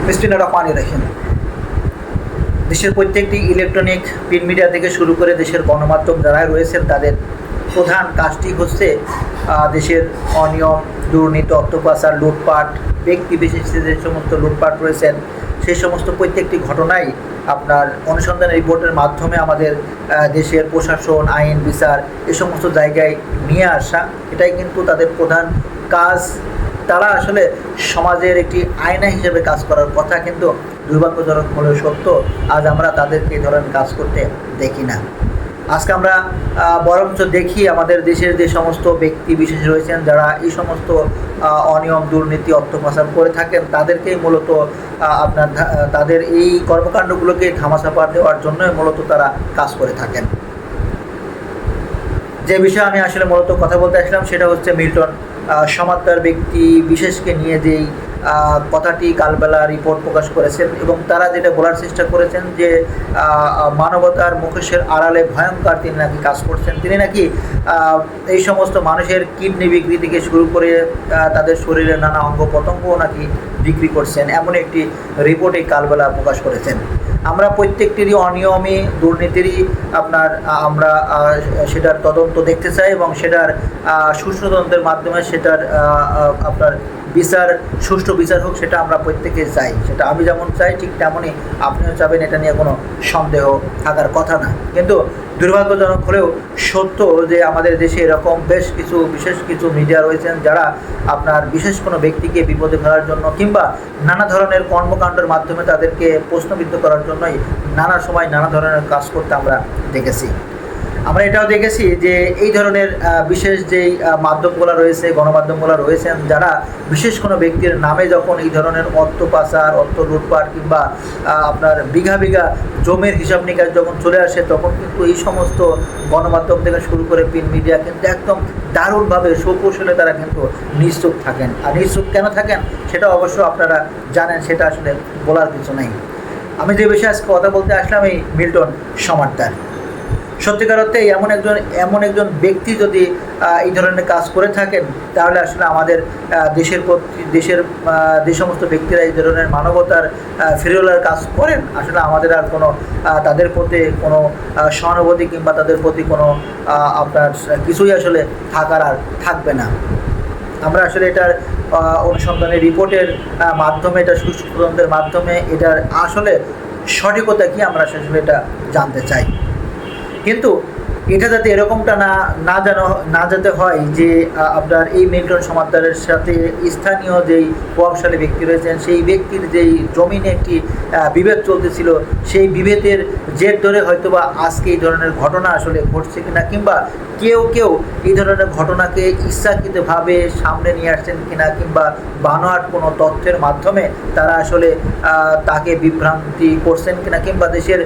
বিসমিল্লাহির রহমানির রহিম। দেশের প্রত্যেকটি ইলেকট্রনিক প্রিন্ট মিডিয়া থেকে শুরু করে দেশের গণমাধ্যম যারা রয়েছেন তাদের প্রধান কাজটি হচ্ছে দেশের অনিয়ম, দুর্নীতি, অর্থপাচার, লুটপাট, ব্যক্তি বিশেষে যে সমস্ত লুটপাট রয়েছেন সেই সমস্ত প্রত্যেকটি ঘটনাই আপনার অনুসন্ধান রিপোর্টের মাধ্যমে আমাদের দেশের প্রশাসন, আইন, বিচার এই সমস্ত জায়গায় নিয়ে আসা, এটাই কিন্তু তাদের প্রধান কাজ। তারা আসলে সমাজের একটি আয়না হিসেবে কাজ করার কথা, কিন্তু দুর্ভাগ্যজনক হলেও সত্য, আজ আমরা তাদেরকে এই ধরনের কাজ করতে দেখি না। আজকে আমরা বরঞ্চ দেখি আমাদের দেশের যে সমস্ত ব্যক্তি বিশেষ রয়েছেন যারা এই সমস্ত অনিয়ম, দুর্নীতি, অর্থপাচার করে থাকেন তাদেরকেই মূলত আপনার তাদের এই কর্মকাণ্ডগুলোকে ধামাচাপা দেওয়ার জন্যই মূলত তারা কাজ করে থাকেন। যে বিষয়ে আমি আসলে মূলত কথা বলতে আসলাম সেটা হচ্ছে মিল্টন সমাদদার ব্যক্তি বিশেষকে নিয়ে যেই কথাটি কালবেলা রিপোর্ট প্রকাশ করেছেন এবং তারা যেটা বলার চেষ্টা করেছেন যে মানবতার মুখোশের আড়ালে ভয়ঙ্কর তিনি নাকি কাজ করছেন। তিনি নাকি এই সমস্ত মানুষের কিডনি বিক্রি থেকে শুরু করে তাদের শরীরের নানা অঙ্গ প্রত্যঙ্গও নাকি বিক্রি করছেন, এমন একটি রিপোর্টে কালবেলা প্রকাশ করেছেন। আমরা প্রত্যেকটিরই অনিয়মে, দুর্নীতিরই আমরা সেটার তদন্ত দেখতে চাই এবং সেটার সুষ্ঠু তদন্তের মাধ্যমে সেটার আপনার বিচার, সুষ্ঠু বিচার হোক, সেটা আমরা প্রত্যেকে চাই। সেটা আমি যেমন চাই ঠিক তেমনই আপনিও চাবেন, এটা নিয়ে কোনো সন্দেহ থাকার কথা না। কিন্তু দুর্ভাগ্যজনক হলেও সত্য যে আমাদের দেশে এরকম বিশেষ কিছু মিডিয়া রয়েছেন যারা আপনার বিশেষ কোনো ব্যক্তিকে বিপদে ফেলার জন্য কিংবা নানা ধরনের কর্মকাণ্ডের মাধ্যমে তাদেরকে প্রশ্নবিদ্ধ করার জন্যই নানা সময় নানা ধরনের কাজ করতে আমরা দেখেছি। আমরা এটাও দেখেছি যে এই ধরনের বিশেষ যেই মাধ্যমগুলো রয়েছে, গণমাধ্যমগুলো রয়েছেন যারা বিশেষ কোনো ব্যক্তির নামে যখন এই ধরনের অর্থ পাচার, অর্থ লুটপাট কিংবা আপনার বিঘা বিঘা জমির হিসাব নিকাশ যখন চলে আসে তখন কিন্তু এই সমস্ত গণমাধ্যম থেকে শুরু করে প্রিন্ট মিডিয়া কিন্তু একদম দারুণভাবে সুকৌশলে তারা কিন্তু নিশ্চুপ থাকেন। আর নিশ্চুপ কেন থাকেন সেটা অবশ্য আপনারা জানেন, সেটা আসলে বলার কিছু নেই। আমি যে বিষয়ে আজকে কথা বলতে আসলাম এই মিল্টন সমাদদার। সত্যিকার অর্থে এমন একজন ব্যক্তি যদি এই ধরনের কাজ করে থাকেন তাহলে আসলে আমাদের দেশের যে সমস্ত ব্যক্তিরা এই ধরনের মানবতার ফিরিওয়ালার কাজ করেন আসলে আমাদের আর কোনো তাদের প্রতি কোনো সহানুভূতি কিংবা তাদের প্রতি কোনো আপনার কিছুই আসলে থাকার আর থাকবে না। আমরা আসলে এটার অনুসন্ধানের রিপোর্টের মাধ্যমে, এটা সুষ্ঠু তদন্তের মাধ্যমে এটার আসলে সঠিকতা কি আমরা আসলে এটা জানতে চাই। কিন্তু এটা যাতে এরকমটা না যেতে হয় যে আপনার এই মিল্টন সমাদদারের সাথে স্থানীয় যেই প্রভাবশালী ব্যক্তি রয়েছেন সেই ব্যক্তির যেই জমিনে একটি বিভেদ চলতেছিল, সেই বিভেদের জের ধরে হয়তোবা আজকে এই ধরনের ঘটনা আসলে ঘটছে কিনা, কিংবা কেউ এই ধরনের ঘটনাকে ইচ্ছাকৃতভাবে সামনে নিয়ে আসছেন কিনা, কিংবা বানোয়াট কোনো তথ্যের মাধ্যমে তারা আসলে তাকে বিভ্রান্তি করছেন কিনা, কিংবা দেশের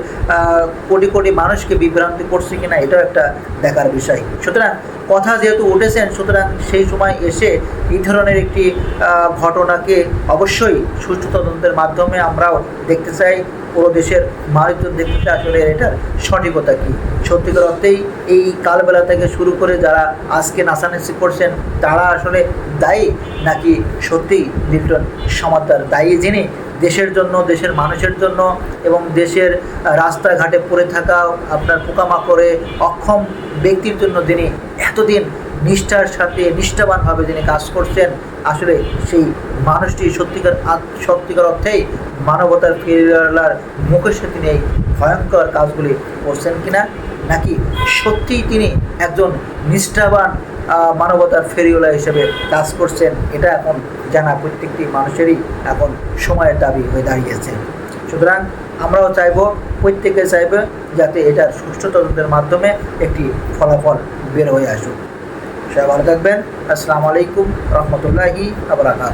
কোটি কোটি মানুষকে বিভ্রান্তি করছে কিনা, এটাও একটা দেখার বিষয়। সুতরাং কথা যেহেতু উঠেছেন, সুতরাং সেই সময় এসে এই ধরনের একটি ঘটনাকে অবশ্যই সুষ্ঠু তদন্তের মাধ্যমে আমরাও দেখতে চাই, পুরো দেশের মানুষজন দেখতে চাই আসলে এটার সঠিকতা কী। সত্যিকার অর্থেই এই কালবেলা থেকে শুরু করে যারা আজকে নাচানাচি করছেন তারা আসলে দায়ী, নাকি সত্যিই মিল্টন সমাদদার দায়ী, যিনি দেশের জন্য, দেশের মানুষের জন্য এবং দেশের রাস্তাঘাটে পড়ে থাকা আপনার পোকামাকড়ে অক্ষম ব্যক্তির জন্য যিনি এতদিন নিষ্ঠার সাথে নিষ্ঠাবানভাবে যিনি কাজ করছেন, আসলে সেই মানুষটি সত্যিকার অর্থেই মানবতার ফেরিওয়ালার মুখোশে তিনি এই ভয়ঙ্কর কাজগুলি করছেন কিনা, নাকি সত্যিই তিনি একজন নিষ্ঠাবান মানবতার ফেরিওয়ালা হিসেবে কাজ করছেন, এটা এখন জানা প্রত্যেকটি মানুষেরই এখন সময়ের দাবি হয়ে দাঁড়িয়েছে। সুতরাং আমরাও প্রত্যেকে চাইবে যাতে এটার সুষ্ঠু তদন্তের মাধ্যমে একটি ফলাফল বের হয়ে আসুক। সবাই ভালো থাকবেন। আসসালামু আলাইকুম রহমতুল্লাহি ওয়া বারাকাতুহু।